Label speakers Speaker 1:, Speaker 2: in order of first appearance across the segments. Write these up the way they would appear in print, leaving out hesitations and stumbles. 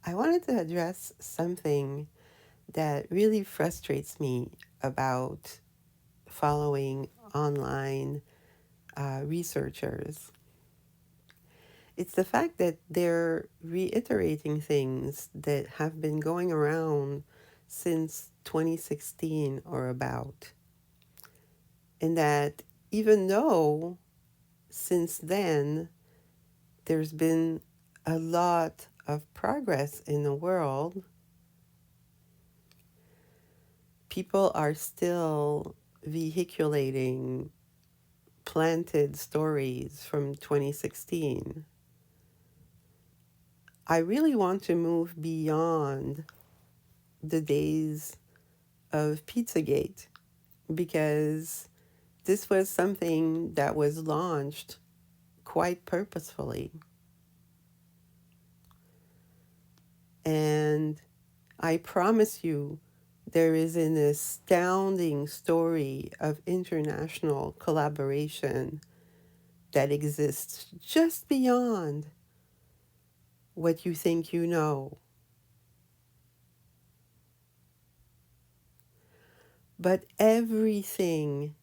Speaker 1: I wanted to address something that really frustrates me about following online researchers. It's the fact that they're reiterating things that have been going around since 2016 or about. And that even though since then there's been a lot of progress in the world, people are still vehiculating planted stories from 2016. I really want to move beyond the days of Pizzagate because this was something that was launched quite purposefully. And I promise you, there is an astounding story of international collaboration that exists just beyond what you think you know. But everything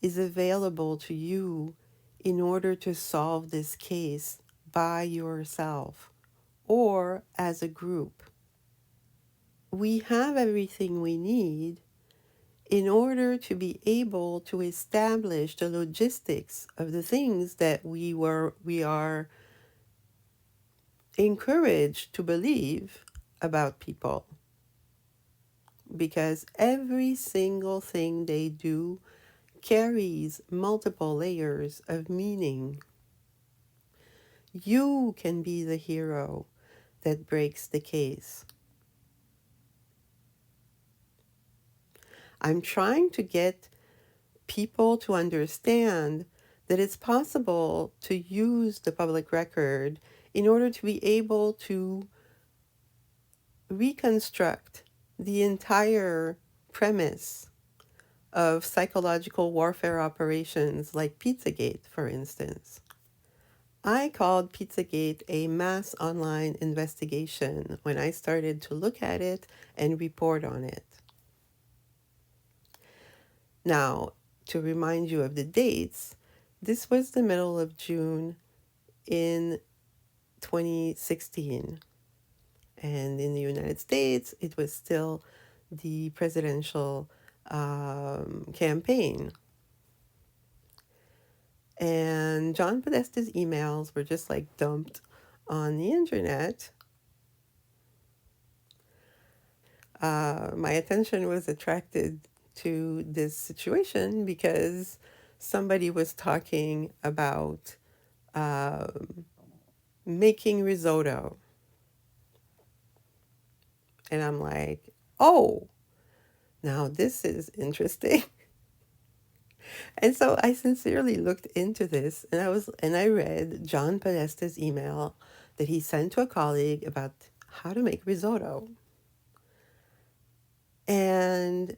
Speaker 1: is available to you in order to solve this case by yourself or as a group. We have everything we need in order to be able to establish the logistics of the things that we are encouraged to believe about people, because every single thing they do carries multiple layers of meaning. You can be the hero that breaks the case. I'm trying to get people to understand that it's possible to use the public record in order to be able to reconstruct the entire premise of psychological warfare operations like Pizzagate, for instance. I called Pizzagate a mass online investigation when I started to look at it and report on it. Now, to remind you of the dates, this was the middle of June in 2016. And in the United States, it was still the presidential campaign. And John Podesta's emails were just like dumped on the internet. My attention was attracted to this situation because somebody was talking about making risotto. And I'm like, oh, now this is interesting. And so I sincerely looked into this, and I read John Podesta's email that he sent to a colleague about how to make risotto. And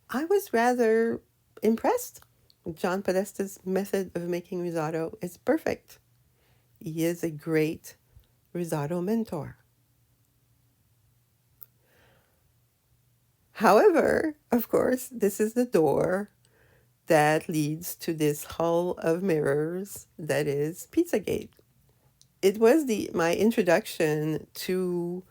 Speaker 1: I was rather impressed. John Podesta's method of making risotto is perfect. He is a great risotto mentor. However, of course, this is the door that leads to this hull of mirrors that is Pizzagate. It was my introduction to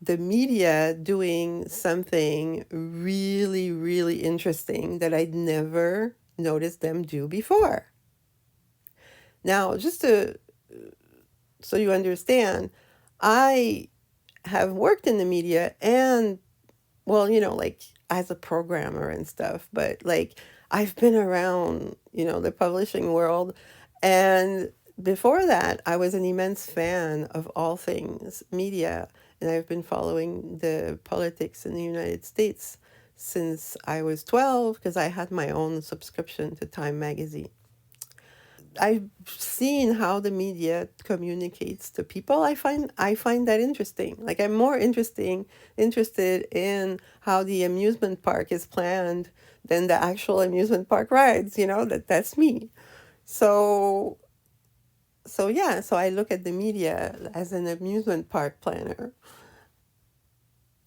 Speaker 1: the media doing something really, really interesting that I'd never noticed them do before. Now, so you understand, I have worked in the media and, well, like as a programmer and stuff, but like I've been around, the publishing world. And before that, I was an immense fan of all things media. And I've been following the politics in the United States since I was 12 because I had my own subscription to Time magazine. I've seen how the media communicates to people. I find that interesting. Like I'm more interested in how the amusement park is planned than the actual amusement park rides, that's me. So So yeah, so I look at the media as an amusement park planner.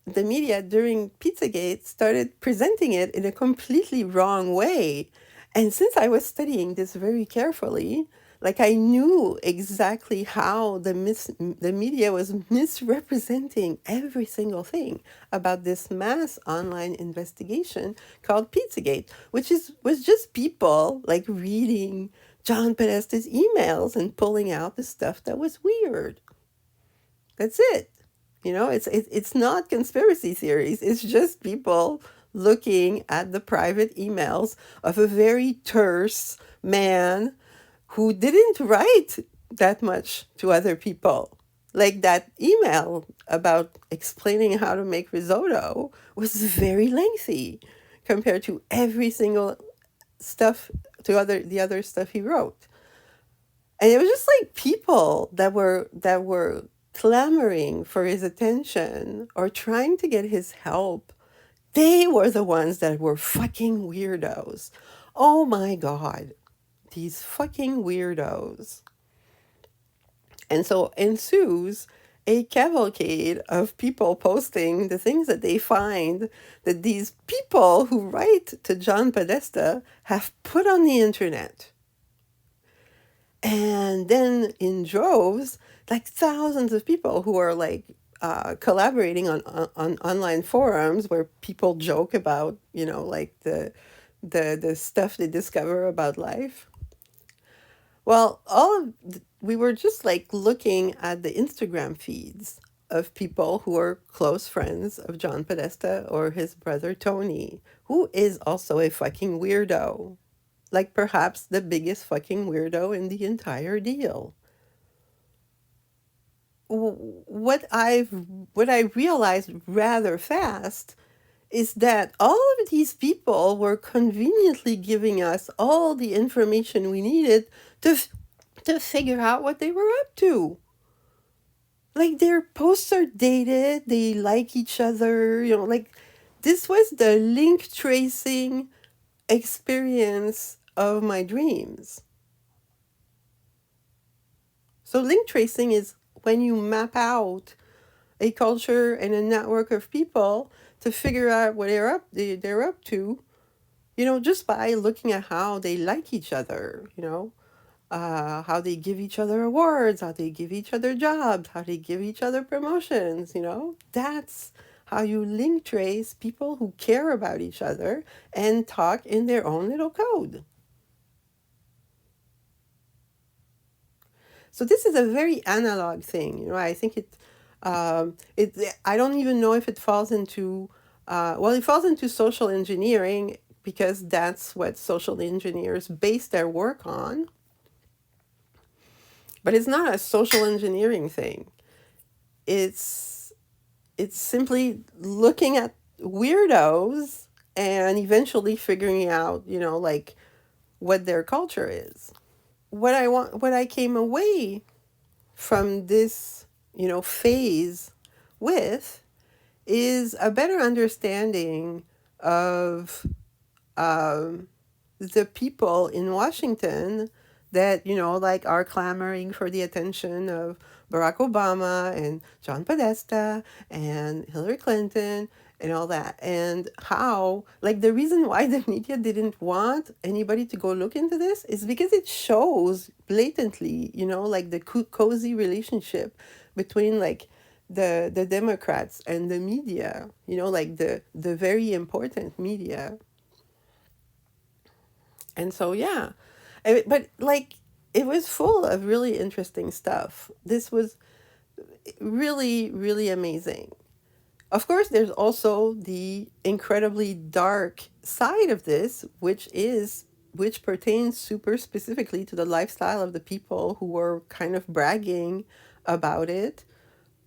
Speaker 1: The media during Pizzagate started presenting it in a completely wrong way. And since I was studying this very carefully, like I knew exactly how the media was misrepresenting every single thing about this mass online investigation called Pizzagate, which is was just people like reading John Podesta's emails and pulling out the stuff that was weird. That's it. It's not conspiracy theories. It's just people looking at the private emails of a very terse man who didn't write that much to other people. Like that email about explaining how to make risotto was very lengthy compared to every single stuff to other the other stuff he wrote. And it was just like people that were clamoring for his attention or trying to get his help. They were the ones that were fucking weirdos. Oh my god, these fucking weirdos. And so ensues a cavalcade of people posting the things that they find that these people who write to John Podesta have put on the internet. And then in droves, like thousands of people who are like collaborating on online forums where people joke about, like the stuff they discover about life. Well, we were just like looking at the Instagram feeds of people who are close friends of John Podesta or his brother Tony, who is also a fucking weirdo. Like perhaps the biggest fucking weirdo in the entire deal. What I realized rather fast is that all of these people were conveniently giving us all the information we needed to figure out what they were up to. Like their posts are dated, they like each other, like this was the link tracing experience of my dreams. So link tracing is when you map out a culture and a network of people to figure out what they're up to, just by looking at how they like each other, how they give each other awards, how they give each other jobs, how they give each other promotions, That's how you link trace people who care about each other and talk in their own little code. So this is a very analog thing, I think it. I don't even know if it falls into, well, it falls into social engineering because that's what social engineers base their work on. But it's not a social engineering thing. It's it's simply looking at weirdos and eventually figuring out, like what their culture is. What I came away from this, phase with is a better understanding of the people in Washington that, like are clamoring for the attention of Barack Obama and John Podesta and Hillary Clinton and all that. And how, like, the reason why the media didn't want anybody to go look into this is because it shows blatantly, like the cozy relationship between, like, the Democrats and the media, like the very important media. And so, yeah, but like it was full of really interesting stuff. This was really, really amazing. Of course, there's also the incredibly dark side of this, which pertains super specifically to the lifestyle of the people who were kind of bragging about it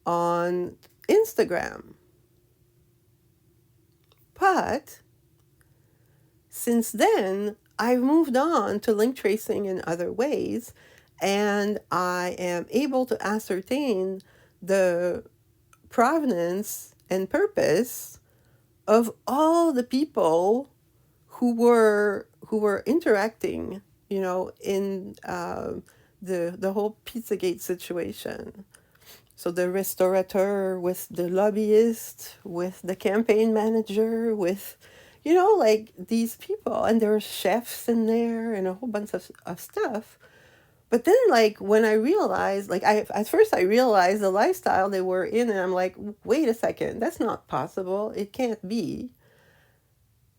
Speaker 1: on Instagram. But since then, I've moved on to link tracing in other ways, and I am able to ascertain the provenance and purpose of all the people who were interacting, in the whole Pizzagate situation. So the restaurateur with the lobbyist, with the campaign manager, with, like these people, and there were chefs in there and a whole bunch of stuff. But then, like, when I realized, like, at first I realized the lifestyle they were in, and I'm like, wait a second, that's not possible. It can't be.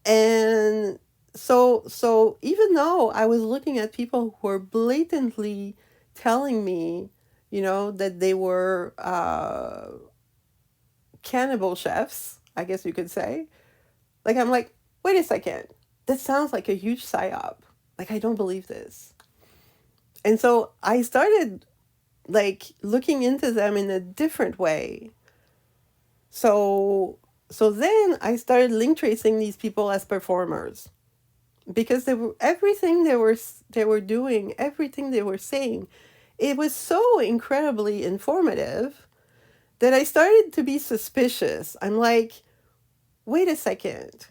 Speaker 1: And so even though I was looking at people who were blatantly telling me, that they were cannibal chefs, I guess you could say, like, I'm like, wait a second, that sounds like a huge psyop. Like, I don't believe this. And so I started like looking into them in a different way. So then I started link tracing these people as performers, because they were everything they were doing, everything they were saying, it was so incredibly informative that I started to be suspicious. I'm like, wait a second.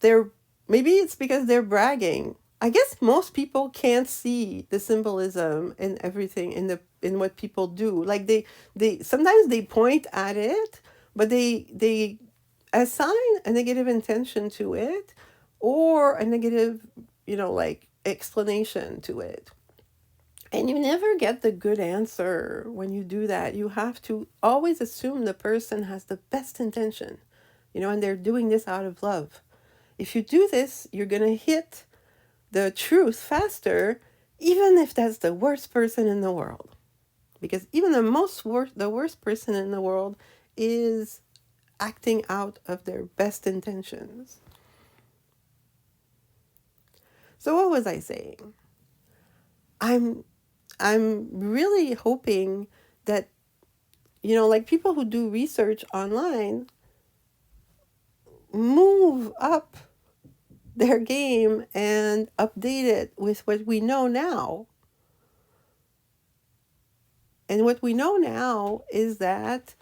Speaker 1: They're Maybe it's because they're bragging. I guess most people can't see the symbolism in everything in what people do. Like they sometimes they point at it, but they assign a negative intention to it, or a negative, like explanation to it. And you never get the good answer when you do that. You have to always assume the person has the best intention, and they're doing this out of love. If you do this, you're going to hit the truth faster, even if that's the worst person in the world. Because even the worst person in the world is acting out of their best intentions. So what was I saying? I'm I'm really hoping that, like people who do research online move up their game and update it with what we know now. And what we know now is that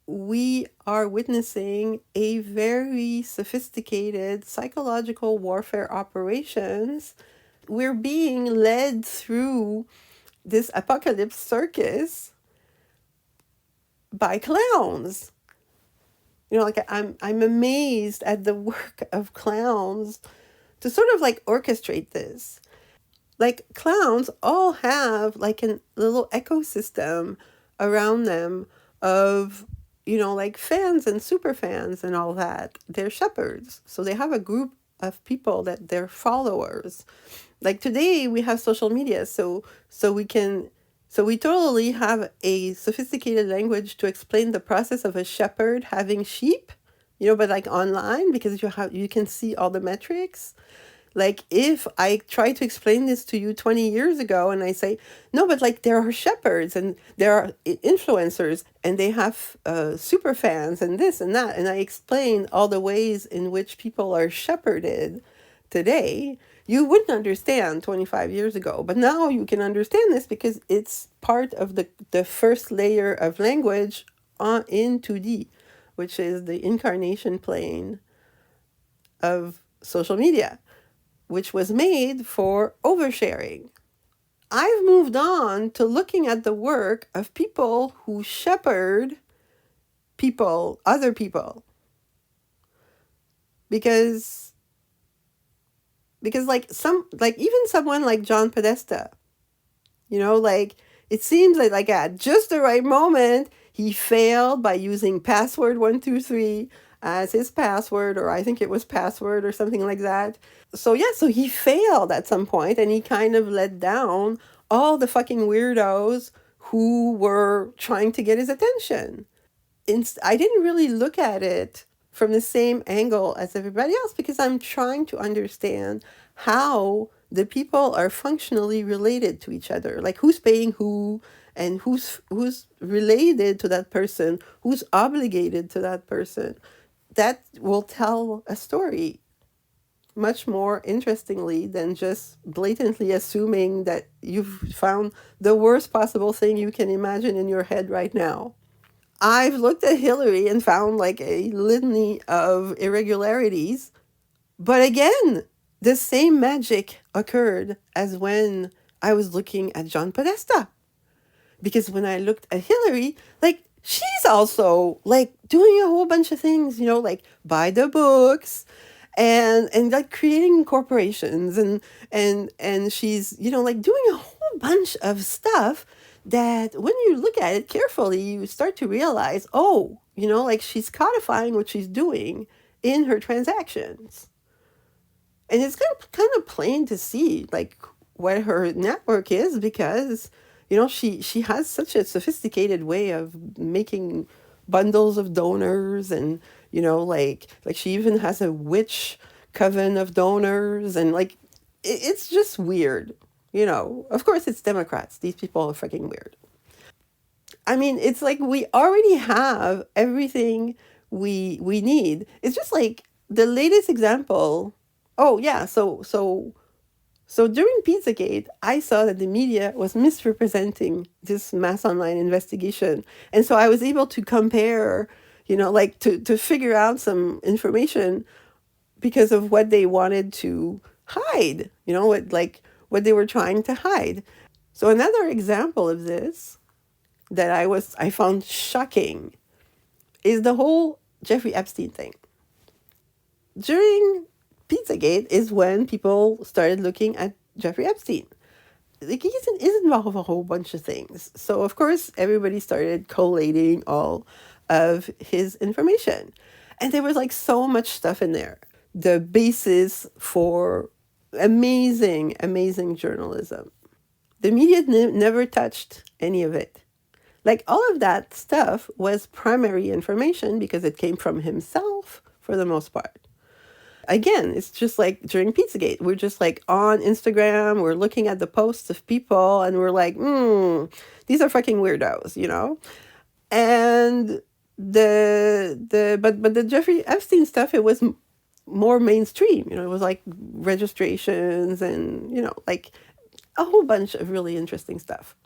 Speaker 1: we are witnessing a very sophisticated psychological warfare operations. We're being led through this apocalypse circus by clowns. Like I'm amazed at the work of clowns to sort of like orchestrate this. Like clowns all have like a little ecosystem around them of, like fans and super fans and all that. They're shepherds. So they have a group of people that they're followers. Like today we have social media, so we totally have a sophisticated language to explain the process of a shepherd having sheep, but like online, because you can see all the metrics. Like if I try to explain this to you 20 years ago and I say, no, but like there are shepherds and there are influencers and they have super fans and this and that. And I explain all the ways in which people are shepherded today, you wouldn't understand 25 years ago. But now you can understand this because it's part of the first layer of language in 2D, which is the incarnation plane of social media, which was made for oversharing. I've moved on to looking at the work of people who shepherd people, other people. Because like even someone like John Podesta, like it seems like at just the right moment, he failed by using password 123 as his password, or I think it was password or something like that. So yeah, so he failed at some point and he kind of let down all the fucking weirdos who were trying to get his attention. I didn't really look at it from the same angle as everybody else because I'm trying to understand how the people are functionally related to each other. Like who's paying who and who's related to that person, who's obligated to that person. That will tell a story much more interestingly than just blatantly assuming that you've found the worst possible thing you can imagine in your head right now. I've looked at Hillary and found like a litany of irregularities. But again, The same magic occurred as when I was looking at John Podesta. Because when I looked at Hillary, like she's also like doing a whole bunch of things, like buy the books and like creating corporations and she's, like doing a whole bunch of stuff that when you look at it carefully, you start to realize, oh, like she's codifying what she's doing in her transactions. And it's kind of plain to see like what her network is because she has such a sophisticated way of making bundles of donors and like she even has a witch coven of donors and like it's just weird. Of course it's Democrats, these people are freaking weird. I mean, it's like we already have everything we need. It's just like the latest example. Oh yeah, so during Pizzagate, I saw that the media was misrepresenting this mass online investigation, and so I was able to compare, like to figure out some information because of what they wanted to hide. What they were trying to hide. So another example of this that I found shocking is the whole Jeffrey Epstein thing. During Pizzagate is when people started looking at Jeffrey Epstein. Like he's involved with a whole bunch of things. So of course everybody started collating all of his information. And there was like so much stuff in there. The basis for amazing, amazing journalism. The media never touched any of it. Like all of that stuff was primary information because it came from himself for the most part. Again, it's just like during Pizzagate, we're just like on Instagram, we're looking at the posts of people and we're like, these are fucking weirdos. And but the Jeffrey Epstein stuff, it was more mainstream. It was like registrations and like a whole bunch of really interesting stuff.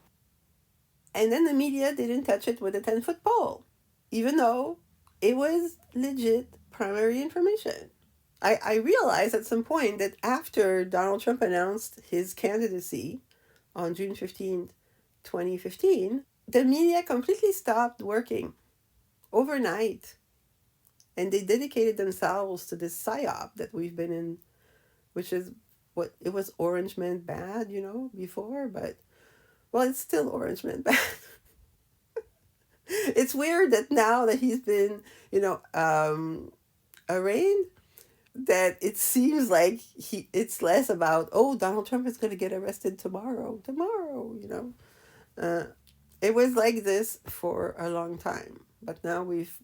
Speaker 1: And then the media didn't touch it with a 10-foot pole, even though it was legit primary information. I realized at some point that after Donald Trump announced his candidacy on June 15th, 2015, the media completely stopped working overnight. And they dedicated themselves to this psyop that we've been in, which is what it was Orange Man Bad, before, but well, it's still Orange Man Bad. It's weird that now that he's been, arraigned, that it seems like it's less about, oh, Donald Trump is going to get arrested tomorrow. uh, it was like this for a long time, but now we've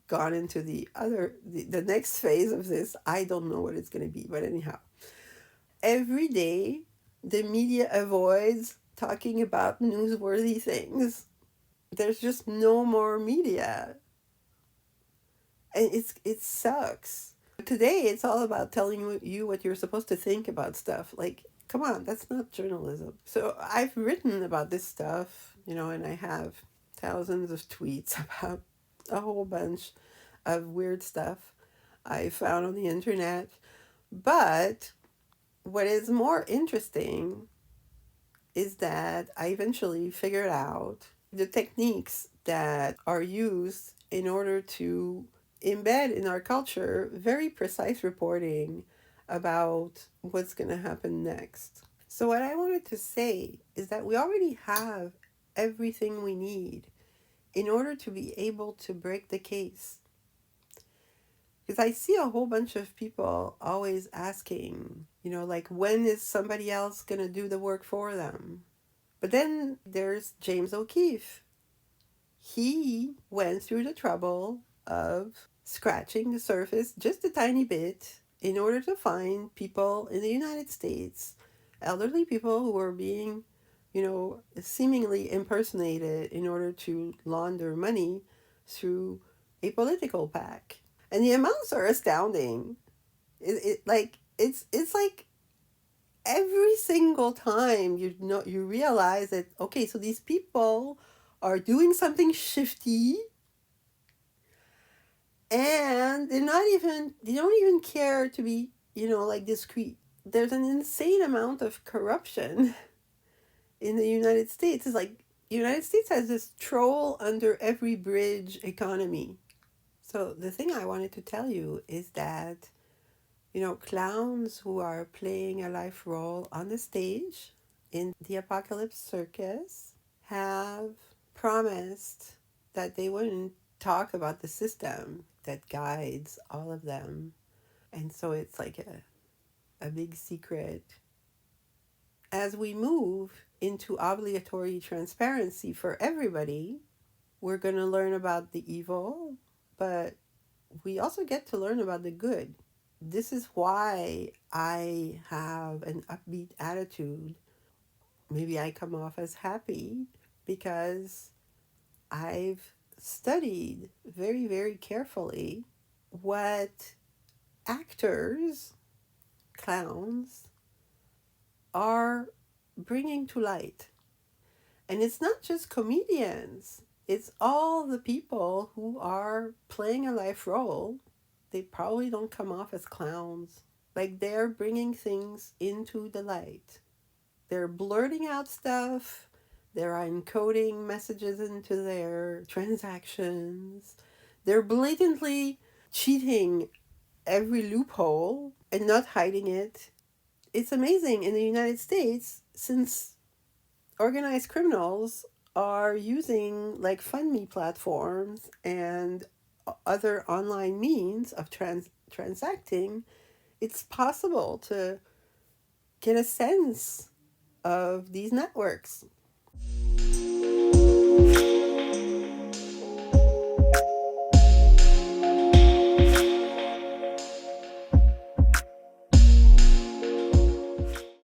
Speaker 1: gone into the next phase of this. I don't know what it's going to be, but anyhow, every day the media avoids talking about newsworthy things. There's just no more media, and it sucks. Today it's all about telling you what you're supposed to think about stuff. Like, come on, that's not journalism. So I've written about this stuff, and I have thousands of tweets about a whole bunch of weird stuff I found on the internet. But what is more interesting is that I eventually figured out the techniques that are used in order to embed in our culture very precise reporting about what's going to happen next. So, what I wanted to say is that we already have everything we need in order to be able to break the case. Because I see a whole bunch of people always asking, like, when is somebody else going to do the work for them? But then there's James O'Keefe. He went through the trouble of scratching the surface just a tiny bit in order to find people in the United States, elderly people who were being, seemingly impersonated in order to launder money through a political PAC. And the amounts are astounding. It's like every single time you realize that, okay, so these people are doing something shifty, and they don't even care to be, like, discreet. there's an insane amount of corruption in the United States. It's like United States has this troll under every bridge economy. So the thing I wanted to tell you is that, clowns who are playing a life role on the stage in the Apocalypse Circus have promised that they wouldn't talk about the system that guides all of them. And so it's like a big secret. As we move into obligatory transparency for everybody, we're going to learn about the evil, but we also get to learn about the good. This is why I have an upbeat attitude. Maybe I come off as happy because I've studied very, very carefully what actors, clowns, are bringing to light. And it's not just comedians, it's all the people who are playing a life role. They probably don't come off as clowns. Like they're bringing things into the light. They're blurting out stuff. They're encoding messages into their transactions. They're blatantly cheating every loophole and not hiding it. It's amazing in the United States, since organized criminals are using like FundMe platforms and other online means of transacting, it's possible to get a sense of these networks.